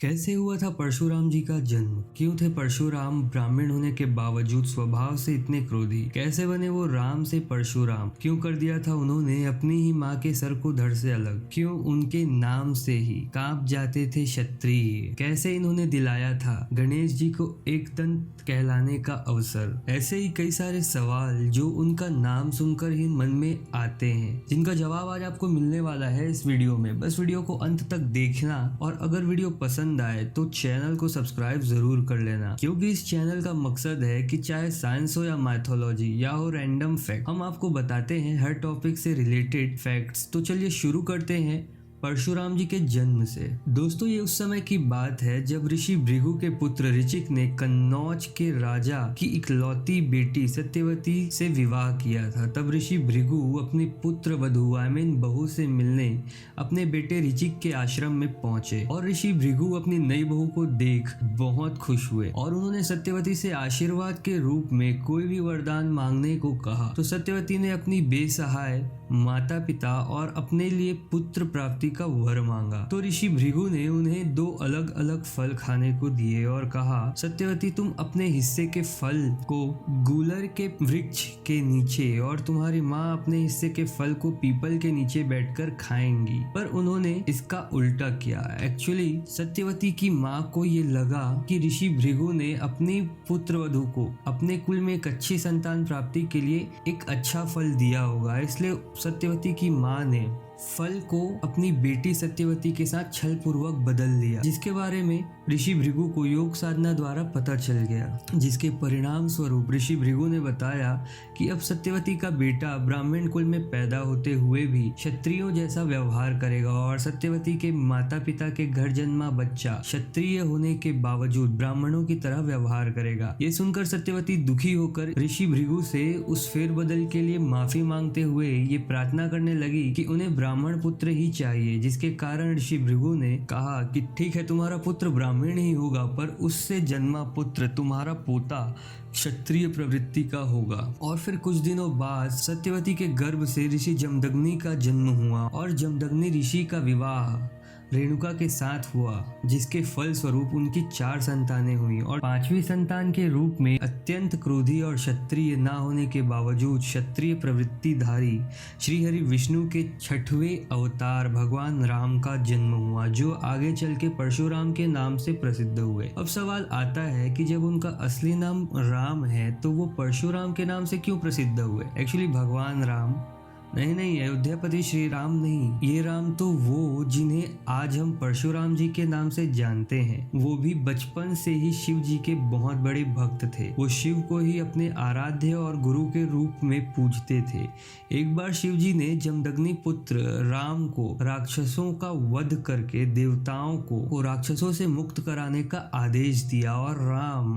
कैसे हुआ था परशुराम जी का जन्म? क्यों थे परशुराम ब्राह्मण होने के बावजूद स्वभाव से इतने क्रोधी? कैसे बने वो राम से परशुराम? क्यों कर दिया था उन्होंने अपनी ही माँ के सर को धड़ से अलग? क्यों उनके नाम से ही कांप जाते थे क्षत्रिय? कैसे इन्होंने दिलाया था गणेश जी को एक दंत कहलाने का अवसर? ऐसे ही कई सारे सवाल जो उनका नाम सुनकर ही मन में आते हैं, जिनका जवाब आज आपको मिलने वाला है इस वीडियो में। बस वीडियो को अंत तक देखना और अगर वीडियो पसंद आए तो चैनल को सब्सक्राइब जरूर कर लेना, क्योंकि इस चैनल का मकसद है कि चाहे साइंस हो या मैथोलॉजी या हो रैंडम फैक्ट, हम आपको बताते हैं हर टॉपिक से रिलेटेड फैक्ट्स। तो चलिए शुरू करते हैं परशुराम जी के जन्म से। दोस्तों, ये उस समय की बात है जब ऋषि भृगु के पुत्र ऋचिक ने कन्नौज के राजा की इकलौती बेटी सत्यवती से विवाह किया था। तब ऋषि भृगु अपनी पुत्र वधू बहू से मिलने अपने बेटे ऋचिक के आश्रम में पहुंचे और ऋषि भृगु अपनी नई बहू को देख बहुत खुश हुए और उन्होंने सत्यवती से आशीर्वाद के रूप में कोई भी वरदान मांगने को कहा। तो सत्यवती ने अपनी बेसहाय माता पिता और अपने लिए पुत्र प्राप्ति का वर मांगा। तो ऋषि भृगु ने उन्हें दो अलग अलग फल खाने को दिए और कहा, सत्यवती तुम अपने हिस्से के फल को गूलर के वृक्ष के नीचे और तुम्हारी माँ अपने हिस्से के फल को पीपल के नीचे बैठकर खाएंगी। पर उन्होंने इसका उल्टा किया। एक्चुअली सत्यवती की माँ को ये लगा कि ऋषि भृगु ने अपनी पुत्र वधू को अपने कुल में एक अच्छी संतान प्राप्ति के लिए एक अच्छा फल दिया होगा, इसलिए सत्यवती की माँ ने फल को अपनी बेटी सत्यवती के साथ छल पूर्वक बदल लिया, जिसके बारे में ऋषि भृगु को योग साधना द्वारा पता चल गया। जिसके परिणाम स्वरूप ऋषि भृगु ने बताया कि अब सत्यवती का बेटा ब्राह्मण कुल में पैदा होते हुए भी क्षत्रियों जैसा व्यवहार करेगा और सत्यवती के माता पिता के घर जन्मा बच्चा क्षत्रिय होने के बावजूद ब्राह्मणों की तरह व्यवहार करेगा। ये सुनकर सत्यवती दुखी होकर ऋषि भृगु से उस फेरबदल के लिए माफी मांगते हुए ये प्रार्थना करने लगी कि उन्हें ब्राह्मण पुत्र ही चाहिए, जिसके कारण ऋषि भृगु ने कहा कि ठीक है, तुम्हारा पुत्र ब्राह्मण ही होगा, पर उससे जन्मा पुत्र तुम्हारा पोता क्षत्रिय प्रवृत्ति का होगा। और फिर कुछ दिनों बाद सत्यवती के गर्भ से ऋषि जमदग्नि का जन्म हुआ और जमदग्नि ऋषि का विवाह रेणुका के साथ हुआ, जिसके फल स्वरूप उनकी 4 संतानें हुई और 5वीं संतान के रूप में अत्यंत क्रोधी और क्षत्रिय ना होने के बावजूद क्षत्रिय प्रवृत्तिधारी श्रीहरि विष्णु के 6वें अवतार भगवान राम का जन्म हुआ, जो आगे चल के परशुराम के नाम से प्रसिद्ध हुए। अब सवाल आता है कि जब उनका असली नाम राम है तो वो परशुराम के नाम से क्यों प्रसिद्ध हुए? एक्चुअली भगवान राम नहीं, अयोध्यापति श्री राम नहीं, ये राम तो वो जिन्हें आज हम परशुराम जी के नाम से जानते हैं। वो भी बचपन से ही शिव जी के बहुत बड़े भक्त थे। वो शिव को ही अपने आराध्य और गुरु के रूप में पूजते थे। एक बार शिव जी ने जमदग्नि पुत्र राम को राक्षसों का वध करके देवताओं को राक्षसों से मुक्त कराने का आदेश दिया और राम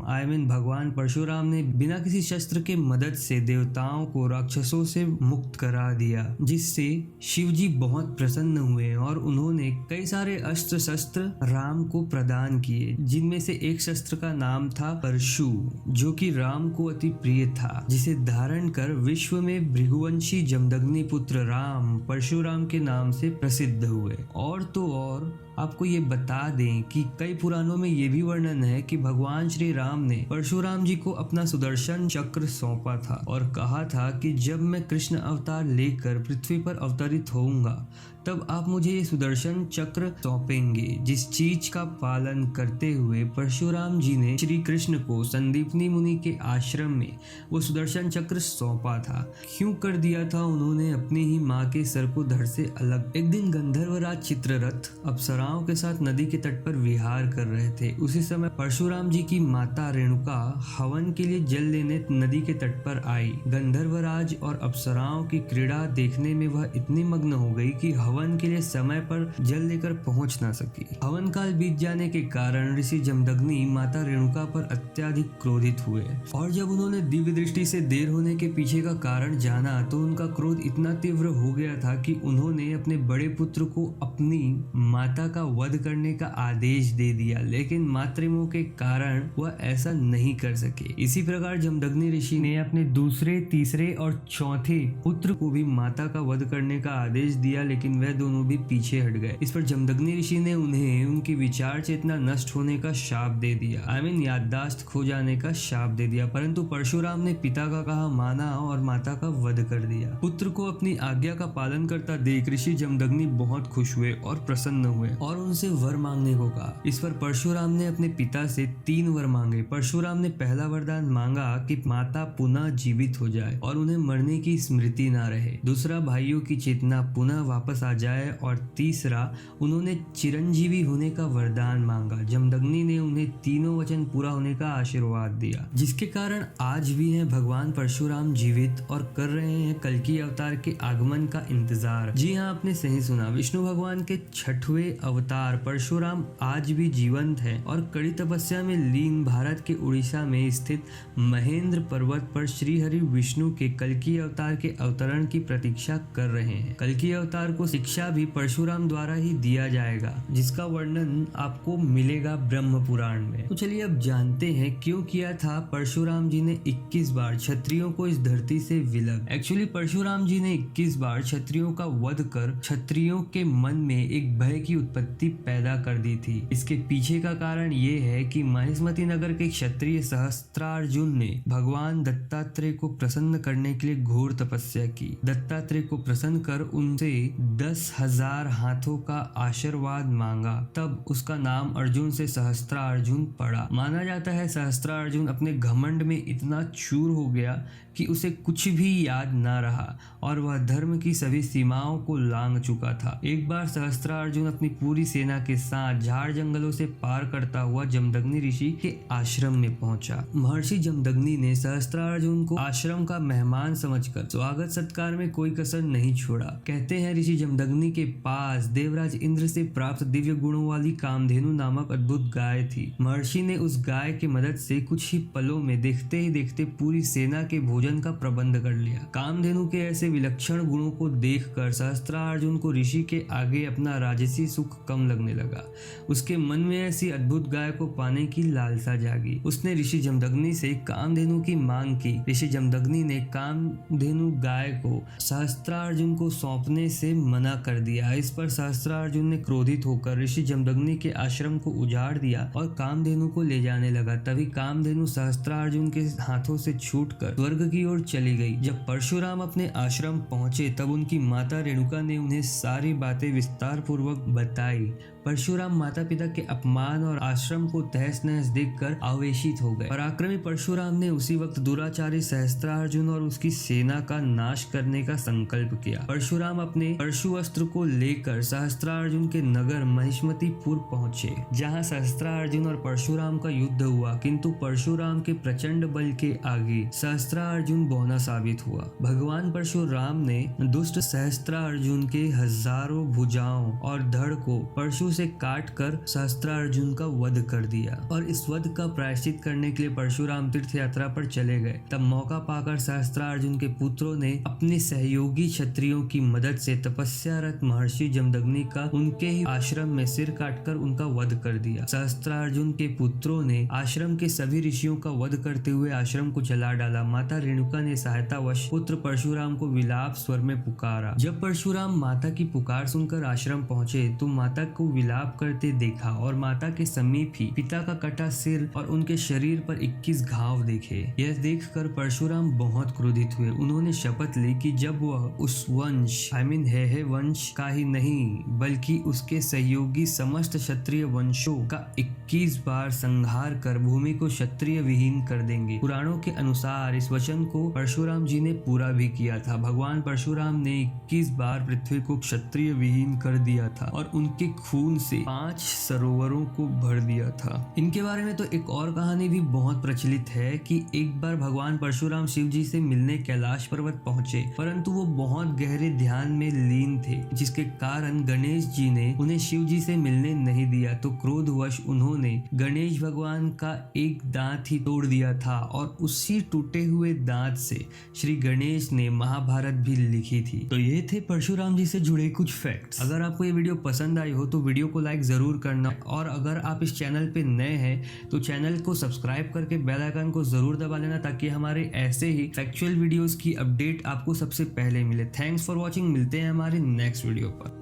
भगवान परशुराम ने बिना किसी शस्त्र के मदद से देवताओं को राक्षसों से मुक्त करा दिया, जिससे शिव जी बहुत प्रसन्न हुए और उन्होंने कई सारे अस्त्र शस्त्र राम को प्रदान किए, जिनमें से एक शस्त्र का नाम था परशु, जो कि राम को अति प्रिय था, जिसे धारण कर विश्व में भृगुवंशी जमदग्नि पुत्र राम परशुराम के नाम से प्रसिद्ध हुए। और तो और आपको ये बता दें कि कई पुराणों में ये भी वर्णन है कि भगवान श्री राम ने परशुराम जी को अपना सुदर्शन चक्र सौंपा था और कहा था कि जब मैं कृष्ण अवतार लेकर पृथ्वी पर अवतरित होऊंगा तब आप मुझे ये सुदर्शन चक्र सौंपेंगे। जिस चीज का पालन करते हुए परशुराम जी ने श्री कृष्ण को संदीपनी मुनि के आश्रम में वो सुदर्शन चक्र सौंपा था। क्यों कर दिया था उन्होंने अपनी ही माँ के सर को धड़ से अलग? एक दिन गंधर्वराज चित्ररथ अप्सराओं के साथ नदी के तट पर विहार कर रहे थे। उसी समय परशुराम जी की माता रेणुका हवन के लिए जल लेने नदी के तट पर आई। गंधर्वराज और अप्सराओं की क्रीड़ा देखने में वह इतनी मग्न हो गई कि हवन के लिए समय पर जल लेकर पहुंच ना सकी। हवन काल बीत जाने के कारण ऋषि जमदग्नि माता रेणुका पर अत्यधिक क्रोधित हुए और जब उन्होंने दिव्य दृष्टि से देर होने के पीछे का कारण जाना तो उनका क्रोध इतना तीव्र हो गया था कि उन्होंने अपने बड़े पुत्र को अपनी माता का वध करने का आदेश दे दिया, लेकिन मातृमोह के कारण वह ऐसा नहीं कर सके। इसी प्रकार जमदग्नि ऋषि ने अपने दूसरे, तीसरे और चौथे पुत्र को भी माता का वध करने का आदेश दिया, लेकिन वह दोनों भी पीछे हट गए। इस पर जमदग्नि ऋषि ने उन्हें उनकी विचार चेतना नष्ट होने का शाप दे दिया, याददाश्त खो जाने का शाप दे दिया। परंतु परशुराम ने पिता का कहा माना और माता का वध कर दिया। पुत्र को अपनी आज्ञा का पालन करता देख ऋषि जमदग्नि बहुत खुश हुए और प्रसन्न हुए और उनसे वर मांगने को कहा। इस पर परशुराम ने अपने पिता से 3 वर मांगे। परशुराम ने पहला वरदान मांगा कि माता पुनः जीवित हो जाए और उन्हें मरने की स्मृति ना रहे। दूसरा, भाइयों की चेतना पुनः वापस आ जाए और तीसरा, उन्होंने चिरंजीवी होने का वरदान मांगा। जमदग्नि ने उन्हें तीनों वचन पूरा होने का आशीर्वाद दिया, जिसके कारण आज भी हैं भगवान परशुराम जीवित और कर रहे हैं कल्कि अवतार के आगमन का इंतजार। जी हाँ, आपने सही सुना, विष्णु भगवान के 6वें अवतार परशुराम आज भी जीवंत है और कड़ी तपस्या में लीन भारत के उड़ीसा में स्थित महेंद्र पर्वत पर श्री हरि विष्णु के कल्कि अवतार के अवतरण की प्रतीक्षा कर रहे हैं। कल्कि अवतार को शिक्षा भी परशुराम द्वारा ही दिया जाएगा, जिसका वर्णन आपको मिलेगा ब्रह्म पुराण में। तो चलिए अब जानते हैं क्यों किया था परशुराम जी ने 21 बार क्षत्रियों को इस धरती से विलग। एक्चुअली परशुराम जी ने 21 बार क्षत्रियों का वध कर क्षत्रियों के मन में एक भय की उत्पत्ति पैदा कर दी थी। इसके पीछे का कारण ये है कि महिष्मती नगर के क्षत्रिय सहस्त्रार्जुन ने भगवान दत्तात्रेय को प्रसन्न करने के लिए घोर तपस्या की। दत्तात्रेय को प्रसन्न कर उनसे 10,000 हाथों का आशीर्वाद मांगा, तब उसका नाम अर्जुन से सहस्त्रार्जुन पड़ा। माना जाता है सहस्त्रार्जुन अपने घमंड में इतना चूर हो गया कि उसे कुछ भी याद ना रहा और वह धर्म की सभी सीमाओं को लांघ चुका था। एक बार सहस्त्रार्जुन अपनी पूरी सेना के साथ झाड़ जंगलों से पार करता हुआ जमदग्नि ऋषि के आश्रम में पहुंचा। महर्षि जमदग्नि ने सहस्त्रार्जुन को आश्रम का मेहमान समझकर स्वागत सत्कार में कोई कसर नहीं छोड़ा। कहते हैं ऋषि जमदग्नि के पास देवराज इंद्र से प्राप्त दिव्य गुणों वाली कामधेनु नामक अद्भुत गाय थी। महर्षि ने उस गाय की मदद से कुछ ही पलों में देखते ही देखते पूरी सेना के भोजन का प्रबंध कर लिया। कामधेनु के ऐसे विलक्षण गुणों को देखकर सहस्त्रार्जुन को ऋषि के आगे अपना राजसी सुख कम लगने लगा। उसके मन में ऐसी अद्भुत गाय को पाने की लालसा जागी। उसने ऋषि जमदग्नि से कामधेनु की मांग की। ऋषि जमदग्नि ने कामधेनु गाय को सहस्त्रार्जुन को सौंपने से मना कर दिया। इस पर सहस्त्रार्जुन ने क्रोधित होकर ऋषि जमदग्नि के आश्रम को उजाड़ दिया और कामधेनु को ले जाने लगा। तभी कामधेनु सहस्त्रार्जुन के हाथों से छूटकर स्वर्ग की ओर चली गई। जब परशुराम अपने आश्रम पहुंचे तब उनकी माता रेणुका ने उन्हें सारी बातें विस्तार पूर्वक बताई। परशुराम माता पिता के अपमान और आश्रम को तहस नहस देखकर आवेशित हो गए। पराक्रमी परशुराम ने उसी वक्त दुराचारी सहस्त्रार्जुन और उसकी सेना का नाश करने का संकल्प किया। परशुराम अपने परशु अस्त्र को लेकर सहस्त्रार्जुन के नगर महिष्मतीपुर पहुंचे, जहां सहस्त्रार्जुन और परशुराम का युद्ध हुआ, किंतु परशुराम के प्रचंड बल के आगे सहस्त्रार्जुन बौना साबित हुआ। भगवान परशुराम ने दुष्ट सहस्त्रार्जुन के हजारों भुजाओं और धड़ को परशु से काट कर सहस्त्रार्जुन का वध कर दिया और इस वध का प्रायश्चित करने के लिए परशुराम तीर्थ यात्रा पर चले गए। तब मौका पाकर सहस्त्रार्जुन के पुत्रों ने अपने सहयोगी क्षत्रियों की मदद से तपस्यारत महर्षि जमदग्नि का उनके ही आश्रम में सिर काटकर उनका वध कर दिया। सहस्त्रार्जुन के पुत्रों ने आश्रम के सभी ऋषियों का वध करते हुए आश्रम को जला डाला। माता रेणुका ने सहायतावश पुत्र परशुराम को विलाप स्वर में पुकारा। जब परशुराम माता की पुकार सुनकर आश्रम पहुंचे तो माता को विलाप करते देखा और माता के समीप ही पिता का कटा सिर और उनके शरीर पर 21 घाव देखे। यह देखकर परशुराम बहुत क्रोधित हुए। उन्होंने शपथ ली कि जब वह उस वंश हेहे वंश का ही नहीं बल्कि उसके सहयोगी समस्त क्षत्रिय वंशों का 21 बार संहार कर भूमि को क्षत्रिय विहीन कर देंगे। पुराणों के अनुसार इस वचन को परशुराम जी ने पूरा भी किया था। भगवान परशुराम ने 21 बार पृथ्वी को क्षत्रिय विहीन कर दिया था और उनके खून से 5 सरोवरों को भर दिया था। इनके बारे में तो एक और कहानी भी बहुत प्रचलित है कि एक बार भगवान परशुराम शिव जी से मिलने कैलाश पर्वत पहुंचे, परंतु वो बहुत गहरे ध्यान में लीन थे, जिसके कारण गणेश जी ने उन्हें शिव जी से मिलने नहीं दिया। तो क्रोधवश उन्होंने गणेश भगवान का एक दांत ही तोड़ दिया था और उसी टूटे हुए दांत से श्री गणेश ने महाभारत भी लिखी थी। तो ये थे परशुराम जी से जुड़े कुछ फैक्ट्स। अगर आपको ये वीडियो पसंद आई हो तो वीडियो को लाइक जरूर करना और अगर आप इस चैनल पे नए हैं तो चैनल को सब्सक्राइब करके बेल आइकन को जरूर दबा लेना ताकि हमारे ऐसे ही फैक्चुअल वीडियोस की अपडेट आपको सबसे पहले मिले। Thanks for watching. मिलते हैं हमारे नेक्स्ट वीडियो पर।